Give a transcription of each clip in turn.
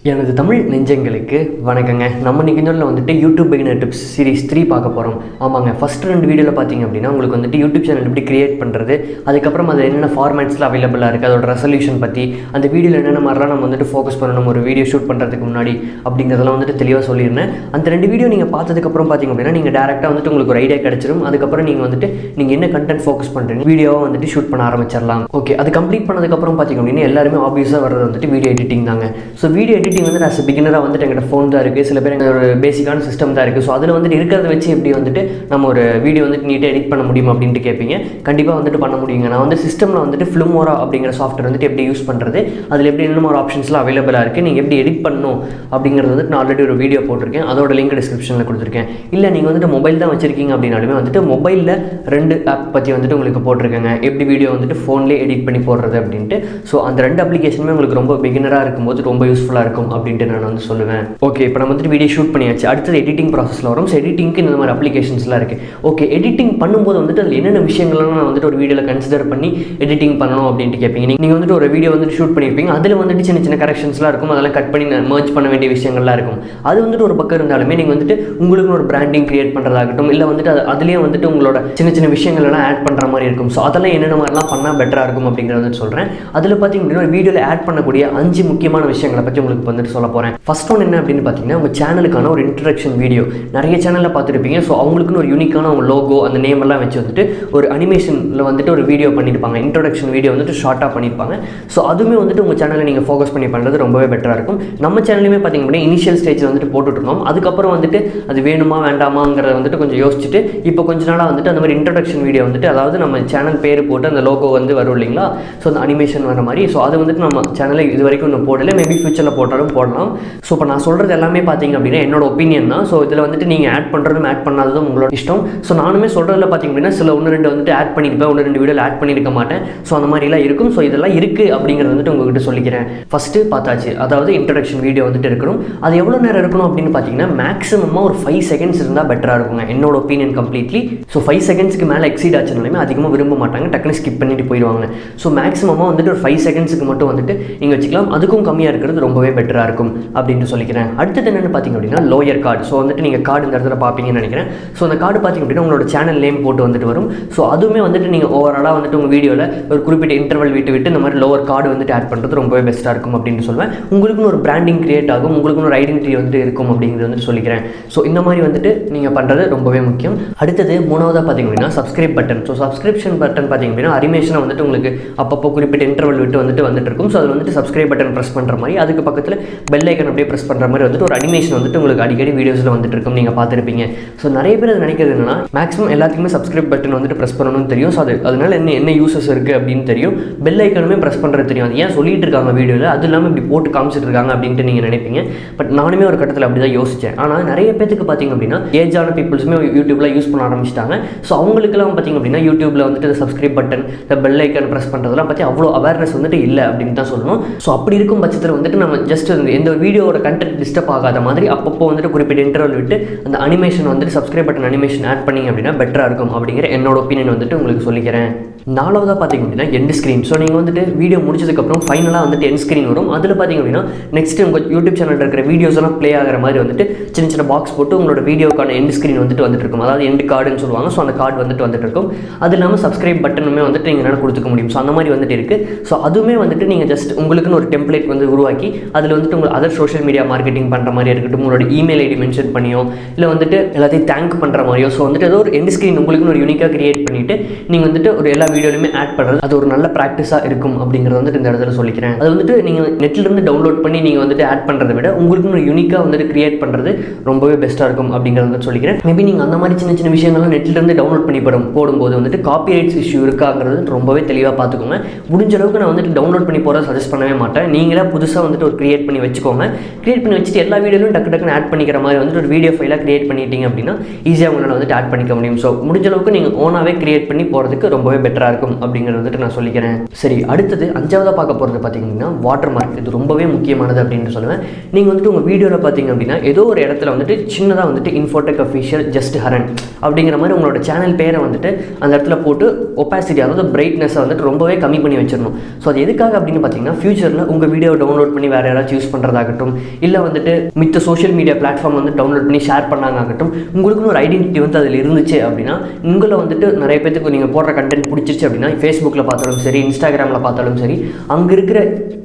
எனது தமிழ் நெஞ்சங்களுக்கு வணக்கங்க. நம்ம இன்னைக்கு வந்துட்டு யூடியூப் பிகினர் டிப்ஸ் சீரிஸ் 3 பார்க்க போகிறோம். ஆமாங்க, ஃபஸ்ட் 2 வீடியோவில் பார்த்தீங்க அப்படின்னா உங்களுக்கு வந்துட்டு யூடியூப் சேனல் எப்படி கிரியேட் பண்ணுறது, அதுக்கப்புறம் அது என்னென்ன ஃபார்மேட்ஸில் அவைலபிளாக இருக்குது, அதோட ரெசல்யூஷன் பற்றி, அந்த வீடியோவில் என்னென்ன மாதிரிலாம் நம்ம வந்துட்டு ஃபோக்கஸ் பண்ணணும் ஒரு வீடியோ ஷூட் பண்ணுறதுக்கு முன்னாடி அப்படிங்கிறதெல்லாம் வந்துட்டு தெளிவாக சொல்லியிருந்தேன். அந்த 2 வீடியோ நீங்கள் பார்த்ததுக்கப்புறம் பார்த்தீங்க அப்படின்னா நீங்கள் டேரெக்டாக வந்துட்டு உங்களுக்கு ஒரு ஐடியா கிடச்சிரும். அதுக்கப்புறம் நீங்கள் வந்துட்டு நீங்கள் என்ன கண்டென்ட் ஃபோக்கஸ் பண்ணுறீங்க வீடியோவாக வந்துட்டு ஷூட் பண்ண ஆரம்பிச்சிடலாம். ஓகே, அது கம்ப்ளீட் பண்ணதுக்கப்புறம் பார்த்தீங்க அப்படின்னா எல்லாருமே ஆப்வியஸாக வர்றது வந்துட்டு வீடியோ எடிட்டிங் தாங்க. ஸோ வீடியோ எடிட்டிங் வந்து ஆஸ் பிகினராக வந்துட்டு எங்கிட்ட ஃபோன் தான் இருக்குது, சில பேர் எங்கள் ஒரு பேசிக்கான சிஸ்டம் தான் இருக்குது. ஸோ அதில் வந்துட்டு இருக்கிறத வச்சு எப்படி வந்துட்டு நம்ம ஒரு வீடியோ வந்துட்டு நீட்டாக எடிட் பண்ண முடியும் அப்படின்ட்டு கேட்பீங்க. கண்டிப்பாக வந்துட்டு பண்ண முடியுங்க. நான் வந்து சிஸ்டமில் வந்துட்டு ஃபிலிமோரா அப்படிங்கிற சாஃப்ட்வேர் வந்துட்டு எப்படி யூஸ் பண்ணுறது, அதில் எப்படி என்னென்ன ஒரு ஆப்ஷன்ஸ்லாம் அவைலபிளாக இருக்குது, நீங்கள் எப்படி எடிட் பண்ணணும் அப்படிங்கிறது வந்துட்டு நான் ஆல்ரெடி ஒரு வீடியோ போட்டிருக்கேன். அதோட லிங்க் டிஸ்கிரிப்ஷனில் கொடுத்துருக்கேன். இல்லை நீங்கள் வந்துட்டு மொபைல் தான் வச்சிருக்கீங்க அப்படின்னாலுமே வந்துட்டு மொபைலில் 2 ஆப் பற்றி வந்துட்டு உங்களுக்கு போட்டிருக்கேங்க. எப்படி வீடியோ வந்துட்டு ஃபோன்லேயே எடிட் பண்ணி போடுறது அப்படின்ட்டு. ஸோ அந்த 2 அப்ளிகேஷனுமே உங்களுக்கு ரொம்ப பிகினராக இருக்கும்போது ரொம்ப யூஸ்ஃபுல்லாக இருக்கும் அப்படின்ட்டு நான் வந்து சொல்லுவேன். ஓகே, இப்போ நம்ம வந்துட்டு வீடியோ ஷூட் பண்ணியாச்சு. அடுத்தது எடிட்டிங் ப்ராசஸில் வரும். ஸோ எடிட்டிங்க்கு இந்த மாதிரி அப்ளிகேஷன்ஸ்லாம் இருக்குது. ஓகே, எடிட்டிங் பண்ணும்போது வந்துட்டு அதில் என்னென்ன விஷயங்கள்லாம் நான் வந்துட்டு ஒரு வீடியோவில் கன்சிடர் பண்ணி எடிட்டிங் பண்ணணும் அப்படின்ட்டு கேட்பீங்க. நீங்கள் வந்துட்டு ஒரு வீடியோ வந்துட்டு ஷூட் பண்ணியிருப்பீங்க, அதில் வந்துட்டு சின்ன சின்ன கரெக்ஷன்ஸ்லாம் இருக்கும், அதெல்லாம் கட் பண்ணி மர்ஜ் பண்ண வேண்டிய விஷயங்கள்லாம் இருக்கும். அது வந்துட்டு ஒரு பக்கம் இருந்தாலுமே நீங்கள் வந்துட்டு உங்களுக்கு ஒரு பிராண்டிங் கிரியேட் பண்ணுறதாகட்டும், இல்லை வந்துட்டு அதுலேயே வந்துட்டு உங்களோட சின்ன சின்ன விஷயங்கள்லாம் ஆட் பண்ணுற மாதிரி இருக்கும். ஸோ அதெல்லாம் என்னென்ன மாதிரிலாம் பண்ணால் பெட்டராக இருக்கும் அப்படிங்கிறத வந்துட்டு சொல்கிறேன். அதில் பார்த்தீங்க அப்படின்னா ஒரு வீடியோவில் ஆட் பண்ணக்கூடிய 5 முக்கியமான விஷயங்களை பற்றி உங்களுக்கு வந்துட்டு சொல்ல போகிறேன். ஃபர்ஸ்ட் ஒன் என்ன அப்படின்னு பார்த்தீங்கன்னா உங்கள் சேனலுக்கான ஒரு இன்ட்ரடக்ஷன் வீடியோ. நிறைய சேனலில் பார்த்துருப்பீங்க. ஸோ அவங்களுக்குன்னு ஒரு யூனிக்கான அவங்க லோகோ அந்த நேம் எல்லாம் வச்சு வந்துட்டு ஒரு அனிமேஷனில் வந்துட்டு ஒரு வீடியோ பண்ணியிருப்பாங்க. இன்ட்ரடக்ஷன் வீடியோ வந்துட்டு ஷார்ட்டாக பண்ணியிருப்பாங்க. ஸோ அதுவுமே வந்துட்டு உங்கள் சேனலில் நீங்கள் ஃபோக்கஸ் பண்ணி பண்ணுறது ரொம்பவே பெட்டராக இருக்கும். நம்ம சேனலுமே பார்த்தீங்க அப்படின்னா இனிஷியல் ஸ்டேஜில் வந்துட்டு போட்டுட்ருந்தோம். அதுக்கப்புறம் வந்துட்டு அது வேணுமா வேண்டாமாங்கிறத வந்துட்டு கொஞ்சம் யோசிச்சுட்டு இப்போ கொஞ்ச நாளாக வந்துட்டு அந்த மாதிரி இன்ட்ரடக்ஷன் வீடியோ வந்துட்டு அதாவது நம்ம சேனல் பேர் போட்டு அந்த லோகோ வந்து வரும் இல்லைங்களா, ஸோ அந்த அனிமேஷன் வர மாதிரி. ஸோ அது வந்துட்டு நம்ம சேனலில் இது வரைக்கும் இன்னும் போடலை, மேபி ஃபியூச்சரில் போட்டாலும் போடலாம். ஸோ இப்போ நான் சொல்கிறது எல்லாமே பார்த்தீங்க அப்படின்னா என்னோட ஒப்பீனியன் தான். ஸோ இதில் வந்துட்டு நீங்கள் ஆட் பண்ணுறதும் ஆட் பண்ணாததும் உங்களோட இஷ்டம். ஸோ நானுமே சொல்கிறதுல பார்த்தீங்க அப்படின்னா சில 1-2 வந்துட்டு ஆட் பண்ணியிருப்பேன், 1-2 வீடியோவில் ஆட் பண்ணியிருக்க மாட்டேன். ஸோ அந்த மாதிரிலாம் இருக்கும். ஸோ இதெல்லாம் இருக்குது அப்படிங்கிறது வந்துட்டு உங்கள்கிட்ட சொல்லிக்கிறேன். ஃபஸ்ட்டு பார்த்தாச்சு, அதாவது இன்ட்ரடக்ஷன் வீடியோ வந்துட்டு இருக்கணும். அது எவ்வளோ நேரம் இருக்கணும் அப்படின்னு பார்த்தீங்கன்னா மேக்ஸிமமாக ஒரு 5 செகண்ட்ஸ் இருந்தால் பெட்டராக இருக்குங்க, என்னோட ஒப்பீனியன் கம்ப்ளீட்லி. ஸோ 5 செகண்ட்ஸ்க்கு மேலே எக்ஸீட் ஆச்சுனாலுமே அதிகமாக விரும்ப மாட்டாங்க, டக்குனு ஸ்கிப் பண்ணிட்டு போயிடுவாங்க. ஸோ மேக்ஸிமமாக வந்துட்டு ஒரு 5 செகண்ட்ஸுக்கு மட்டும் வந்துட்டு நீங்கள் வச்சுக்கலாம். அதுக்கும் கம்மியாக இருக்கிறது ரொம்பவே பெட்டராக இருக்கும் அப்படின்னு சொல்லிக்கிறேன். அடுத்தது என்னென்னு பார்த்தீங்க அப்படின்னா லோயர் கார்டு. ஸோ வந்துட்டு நீங்கள் கார்டு இந்த இடத்துல பார்ப்பீங்கன்னு நினைக்கிறேன். ஸோ அந்த கார்டு பார்த்தீங்க அப்படின்னா உங்களோட சேனல் நேம் போட்டு வந்துட்டு வரும். ஸோ அதுவுமே வந்துட்டு நீங்கள் ஓவராலாக வந்துட்டு உங்கள் வீடியோவில் ஒரு குறிப்பிட்ட இன்டர்வல் விட்டு இந்த மாதிரி லோவர் கார்டு வந்துட்டு ஆட் பண்ணுறது ரொம்பவே பெஸ்ட்டாக இருக்கும் அப்படின்னு சொல்லுவேன். உங்களுக்குன்னு ஒரு பிராண்டிங் கிரியேட் ஆகும், உங்களுக்குன்னு ஒரு ஐடென்டிட்டி வந்துட்டு இருக்கும் அப்படிங்கிறது வந்துட்டு சொல்லிக்கிறேன். ஸோ இந்த மாதிரி வந்துட்டு நீங்கள் பண்ணுறது ரொம்பவே முக்கியம். அடுத்தது 3வதாக பார்த்தீங்க அப்படின்னா subscribe button. So subscription button பார்த்தீங்க அப்படின்னா அனிமேஷனை வந்துட்டு உங்களுக்கு அப்பப்போ குறிப்பிட்ட இன்டர்வல் வந்துட்டு இருக்கும். ஸோ அது வந்துட்டு சப்ஸ்கிரைப் பட்டன் ப்ரெஸ் பண்ணுற மாதிரி, அதுக்கு பக்கத்தில் பெல் ஐக்கன் அப்படியே ப்ரெஸ் பண்ணுற மாதிரி வந்துட்டு ஒரு அனிமேஷன் வந்துட்டு உங்களுக்கு அடிக்கடி வீடியோஸில் வந்துட்டு இருக்கும், நீங்கள் பார்த்துருப்பீங்க. ஸோ நிறைய பேர் அது நினைக்கிறது என்னன்னா மேக்ஸிமம் எல்லாத்துக்குமே சப்ஸ்கிரைப் பட்டன் வந்துட்டு ப்ரெஸ் பண்ணணும்னு தெரியும். ஸோ அதனால என்ன யூசஸ் இருக்குது அப்படின்னு தெரியும். பெல் ஐக்கனுமே ப்ரெஸ் பண்ணுறது தெரியும். அது ஏன் சொல்லிட்டு இருக்காங்க வீடியோவில், அது இல்லாமல் இப்படி போட்டு காமிச்சிட்டு இருக்காங்க அப்படின்ட்டு நீங்கள் நினைப்பீங்க. பட் நானுமே ஒரு கட்டத்தில் அப்படி தான் யோசித்தேன். ஆனால் நிறைய பேருக்கு பார்த்தீங்க அப்படின்னா ஏஜான பீப்புள்ஸுமே யூடியூப்பில் யூஸ் பண்ண ஆரம்பிச்சிட்டாங்க. ஸோ அவங்களுக்குலாம் பார்த்தீங்க அப்படின்னா யூடியூப்பில் வந்துட்டு சப்ஸ்கிரைப் பட்டன் இந்த பெல் ஐக்கன் ப்ரெஸ் பண்ணுறதுலாம் பற்றி அவ்வளோ அவேர்னஸ் வந்துட்டு இல்லை அப்படின்னு தான் சொல்லணும். ஸோ அப்படி இருக்கும் பட்சத்தில் வந்துட்டு நம்ம ஜஸ்ட் எந்த வீடியோவோட கண்டென்ட் டிஸ்டர்ப் ஆகாத மாதிரி அப்பப்போ வந்துட்டு குறிப்பிட்ட இன்டர்வல் விட்டு அந்த அனிமேஷன் வந்துட்டு சப்ஸ்கிரைப் பட்டன் அனிமேஷன் ஆட் பண்ணிங்க அப்படின்னா பெட்டராக இருக்கும் அப்படிங்கிற என்னோட ஒப்பீனியன் வந்துட்டு உங்களுக்கு சொல்லிக்கிறேன். 4வதாக பார்த்தீங்க அப்படின்னா எண்ட் ஸ்க்ரீன். ஸோ நீங்கள் வந்துட்டு வீடியோ முடிச்சதுக்கப்புறம் ஃபைனலாக வந்துட்டு எண்ட் ஸ்க்ரீன் வரும். அதில் பார்த்தீங்க அப்படின்னா நெக்ஸ்ட் உங்கள் யூடியூப் சேனலில் இருக்கிற வீடியோஸ் எல்லாம் ப்ளே ஆகிற மாதிரி வந்துட்டு சின்ன சின்ன பாக்ஸ் போட்டு உங்களோட வீடியோக்கான எண்ட் ஸ்க்ரீன் வந்துட்டு இருக்கும். அதாவது எண்ட் கார்டுன்னு சொல்லுவாங்க. ஸோ அந்த கார்டு வந்துட்டு இருக்கும். அது இல்லாமல் சப்ஸ்கிரைப் பட்டனுமே வந்துட்டு நீங்கள் கொடுத்துக்க முடியும். ஸோ அந்த மாதிரி வந்துட்டு இருக்குது. ஸோ அதுவுமே வந்துட்டு நீங்கள் ஜஸ்ட் உங்களுக்குன்னு ஒரு டெம்ப்ளேட் வந்து உருவாக்கி அதில் வந்துட்டு உங்கள் அதர் சோஷியல் மீடியா மார்க்கெட்டிங் பண்ணுற மாதிரி இருக்கட்டும், உங்களோட இமெயில் ஐடி மென்ஷன் பண்ணியோ இல்லை வந்துட்டு எல்லாத்தையும் தேங்க் பண்ணுற மாதிரியோ, ஸோ வந்துட்டு ஏதோ ஒரு எண்ட் ஸ்க்ரீன் உங்களுக்குன்னு ஒரு யூனிக்காக கிரியேட் பண்ணிவிட்டு நீங்கள் வந்துட்டு ஒரு எல்லா வீடியோலையுமே ஆட் பண்ணுறது அது ஒரு நல்ல ப்ராக்டிஸாக இருக்கும் அப்படிங்கிறது வந்துட்டு இந்த இடத்துல சொல்லிக்கிறேன். அது வந்துட்டு நீங்கள் நெட்லேருந்து டவுன்லோட் பண்ணி நீங்கள் வந்துட்டு ஆட் பண்ணுறதை விட உங்களுக்குன்னு ஒரு யூனிக்காக வந்துட்டு கிரியேட் பண்ணுறது ரொம்பவே பெஸ்ட்டாக இருக்கும் அப்படிங்கிறது வந்து சொல்லிக்கிறேன். மேபி நீங்கள் அந்த மாதிரி சின்ன சின்ன விஷயங்கள்லாம் நெட்லேருந்து டவுன்லோட் பண்ணி போடும்போது வந்துட்டு காப்பிரைட்ஸ் இஷ்யூ இருக்காங்கிறது ரொம்பவே தெளிவாக பார்த்துக்கோங்க. முடிஞ்ச அளவுக்கு நான் வந்துட்டு டவுன்லோட் பண்ணி போகிறத சஜஸ்ட் பண்ணவே மாட்டேன். நீங்களே புதுசாக வந்துட்டு ஒரு கிரியேட் பண்ணி வச்சுக்கோங்க. கிரியேட் பண்ணி வச்சுட்டு எல்லா வீடியோலையும் டக்குன்னு ஆட் பண்ணிக்கிற மாதிரி வந்துட்டு ஒரு வீடியோ ஃபைலாக கிரியேட் பண்ணிட்டீங்க அப்படின்னா ஈஸியாக உங்களால் வந்துட்டு ஆட் பண்ணிக்க முடியும். ஸோ முடிஞ்ச அளவுக்கு நீங்கள் ஓனாகவே கிரியேட் பண்ணி போகிறதுக்கு ரொம்பவே பெட்டராக இருக்கும் அப்படிங்கிறது வந்துட்டு நான் சொல்லிக்கிறேன். சரி, அடுத்தது 5வதாக பார்க்க போகிறது பார்த்தீங்கன்னா வாட்டர் மார்க். இது ரொம்பவே முக்கியமானது அப்படின்னு சொல்லுவேன். நீங்கள் வந்துட்டு உங்கள் வீடியோவில் பார்த்தீங்க அப்படின்னா ஏதோ ஒரு இடத்துல வந்துட்டு சின்னதாக வந்துட்டு இன்ஃபோடெக் அஃபிஷியல் ஜஸ்ட் ஹரன் அப்படிங்கிற மாதிரி உங்களோட சேனல் பேரை வந்துட்டு அந்த இடத்துல போட்டு ஒப்பாசிட்டி அதாவது பிரைட்னஸை வந்துட்டு ரொம்பவே கம்மி பண்ணி வச்சிடணும். ஸோ அது எதுக்காக அப்படின்னு பார்த்தீங்கன்னா ஃபியூச்சரில் உங்கள் வீடியோ டவுன்லோட் பண்ணி வேறு யாராச்சும் ஏதாச்சும் யூஸ் பண்ணுறதாகட்டும், இல்லை வந்துட்டு மித்த சோஷியல் மீடியா பிளாட்ஃபார்ம் வந்து டவுன்லோட் பண்ணி ஷேர் பண்ணாங்க ஆகட்டும், உங்களுக்குன்னு ஒரு ஐடென்டிட்டி வந்து அதில் இருந்துச்சு அப்படின்னா உங்களை வந்துட்டு நிறைய பேருக்கு நீங்கள் போடுற கண்டென்ட் பிடிச்சிருச்சு அப்படின்னா ஃபேஸ்புக்கில் பார்த்தாலும் சரி, இன்ஸ்டாகிராமில் பார்த்தாலும் சரி, அங்கே இருக்கிற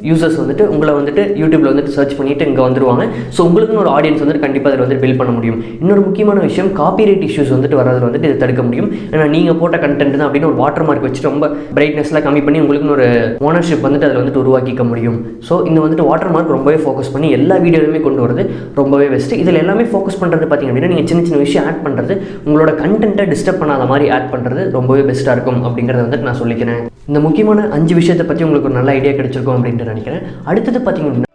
யூசர்ஸ் வந்துட்டு உங்களை வந்துட்டு யூடியூப்பில் வந்துட்டு சர்ச் பண்ணிவிட்டு இங்கே வந்துடுவாங்க. ஸோ உங்களுக்குன்னு ஒரு ஆடியன்ஸ் வந்துட்டு கண்டிப்பாக அதில் வந்து பில்ட் பண்ண முடியும். இன்னொரு முக்கியமான விஷயம், காப்பிரைட் இஷ்யூஸ் வந்துட்டு வரதில் வந்துட்டு இதை தடுக்க முடியும். ஏன்னா நீங்கள் போட்ட கண்டென்ட் தான் அப்படின்னு ஒரு வாட்டர் மார்க் வச்சுட்டு ரொம்ப பிரைட்னஸ்லாம் கம்மி பண்ணி உங்களுக்குன்னு ஒரு ஓனர்ஷிப் வந்துட்டு அதில் வந்துட்டு உருவாக்கிக்க முடியும். ஸோ இந்த வந்துட்டு வாட்டர் மார்க் ரொம்பவே ஃபோக்கஸ் பண்ணி எல்லா வீடியோலையுமே கொண்டு வரது ரொம்பவே பெஸ்ட்டு. இதில் எல்லாமே ஃபோக்கஸ் பண்ணுறது பார்த்திங்க அப்படின்னா நீங்கள் சின்ன சின்ன விஷயம் ஆட் பண்ணுறது, உங்களோட கண்டென்ட்டை டிஸ்டர்ப் பண்ணாத மாதிரி ஆட் பண்ணுறது ரொம்பவே பெஸ்ட்டாக இருக்கும் அப்படிங்கிறத வந்துட்டு நான் சொல்லிக்கிறேன். இந்த முக்கியமான 5 விஷயத்தை பற்றி உங்களுக்கு ஒரு நல்ல ஐடியா கிடைச்சிருக்கும் அப்படின்ட்டு நினைக்கிறேன். அடுத்தது பார்த்திங்க அப்படின்னா